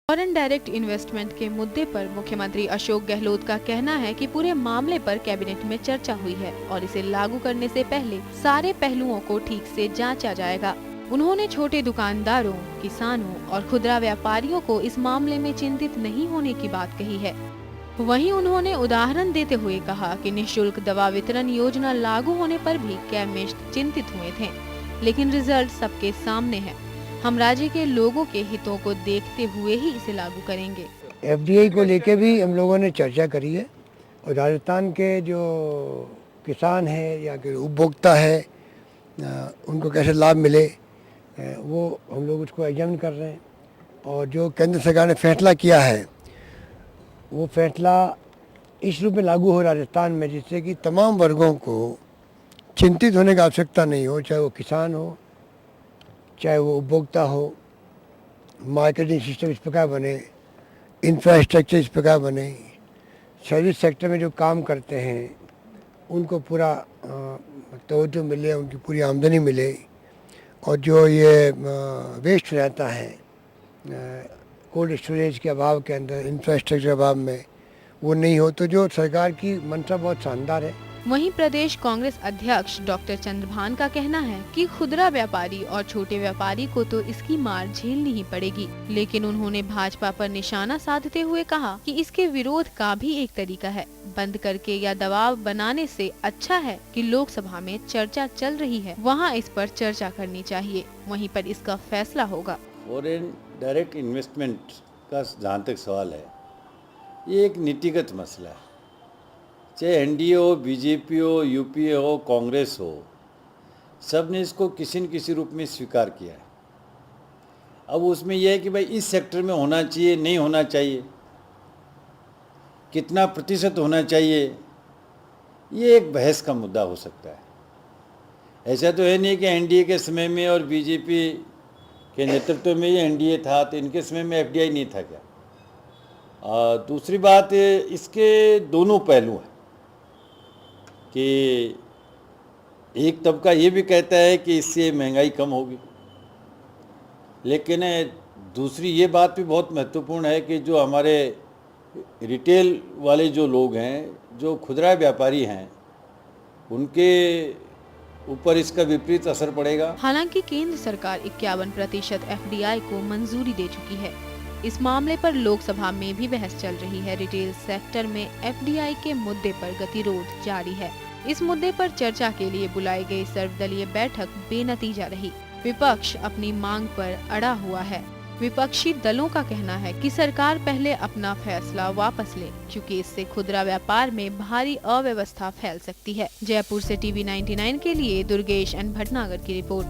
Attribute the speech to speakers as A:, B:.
A: Foreign direct investment के मुद्दे पर मुख्यमंत्री अशोक गहलोत का कहना है कि पूरे मामले पर कैबिनेट में चर्चा हुई है और इसे लागू करने से पहले सारे पहलुओं को ठीक से जांचा जाएगा। उन्होंने छोटे दुकानदारों, किसानों और खुदरा व्यापारियों को इस मामले में चिंतित नहीं होने की बात कही है। वहीं उन्होंने उदाहरण देते हुए कहा कि निःशुल्क दवा वितरण योजना लागू होने पर भी कैबिनेट चिंतित हुए थे, लेकिन रिजल्ट सबके सामने है। हम राज्य के लोगों के हितों को देखते हुए ही इसे लागू करेंगे।
B: एफडीआई को लेके भी हम लोगों ने चर्चा करी है और राजस्थान के जो किसान है या कि उपभोक्ता है उनको कैसे लाभ मिले वो हम लोग उसको एग्जामिन कर रहे हैं। और जो केंद्र सरकार ने फैसला किया है वो फैसला इस रूप में लागू हो राजस्थान में जिससे कि तमाम वर्गों को चिंतित होने की आवश्यकता नहीं हो, चाहे वो किसान हो, चाहे वो उपभोक्ता हो। मार्केटिंग सिस्टम इस प्रकार बने, इंफ्रास्ट्रक्चर इस प्रकार बने, सर्विस सेक्टर में जो काम करते हैं उनको पूरा तवज्जो मिले, उनकी पूरी आमदनी मिले। और जो ये वेस्ट रहता है कोल्ड स्टोरेज के अभाव के अंदर, इंफ्रास्ट्रक्चर के अभाव में, वो नहीं हो। तो जो सरकार की मंशा बहुत शानदार है।
A: वहीं प्रदेश कांग्रेस अध्यक्ष डॉक्टर चंद्रभान का कहना है कि खुदरा व्यापारी और छोटे व्यापारी को तो इसकी मार झेलनी ही पड़ेगी, लेकिन उन्होंने भाजपा पर निशाना साधते हुए कहा कि इसके विरोध का भी एक तरीका है, बंद करके या दबाव बनाने से अच्छा है कि लोकसभा में चर्चा चल रही है, वहां इस पर चर्चा करनी चाहिए, वहीं पर इसका फैसला होगा।
C: फॉरेन डायरेक्ट इन्वेस्टमेंट का जहाँ तक सवाल है, ये एक नीतिगत मसला है। चाहे एनडीए हो, बीजेपी हो, यूपीए हो, कांग्रेस हो, सब ने इसको किसी न किसी रूप में स्वीकार किया है। अब उसमें यह है कि भाई इस सेक्टर में होना चाहिए, नहीं होना चाहिए, कितना प्रतिशत होना चाहिए, ये एक बहस का मुद्दा हो सकता है। ऐसा तो है नहीं कि एनडीए के समय में और बीजेपी के नेतृत्व में ये एनडीए था तो इनके समय में एफडीआई नहीं था क्या। दूसरी बात, इसके दोनों पहलू हैं कि एक तबका ये भी कहता है कि इससे महंगाई कम होगी, लेकिन दूसरी ये बात भी बहुत महत्वपूर्ण है कि जो हमारे रिटेल वाले जो लोग हैं, जो खुदरा व्यापारी हैं, उनके ऊपर इसका विपरीत असर पड़ेगा।
A: हालांकि केंद्र सरकार 51% एफडीआई को मंजूरी दे चुकी है। इस मामले पर लोकसभा में भी बहस चल रही है। रिटेल सेक्टर में एफडीआई के मुद्दे पर गतिरोध जारी है। इस मुद्दे पर चर्चा के लिए बुलाई गई सर्वदलीय बैठक बेनतीजा रही। विपक्ष अपनी मांग पर अड़ा हुआ है। विपक्षी दलों का कहना है कि सरकार पहले अपना फैसला वापस ले, क्योंकि इससे खुदरा व्यापार में भारी अव्यवस्था फैल सकती है। जयपुर से टीवी 99 के लिए दुर्गेश एन भटनागर की रिपोर्ट।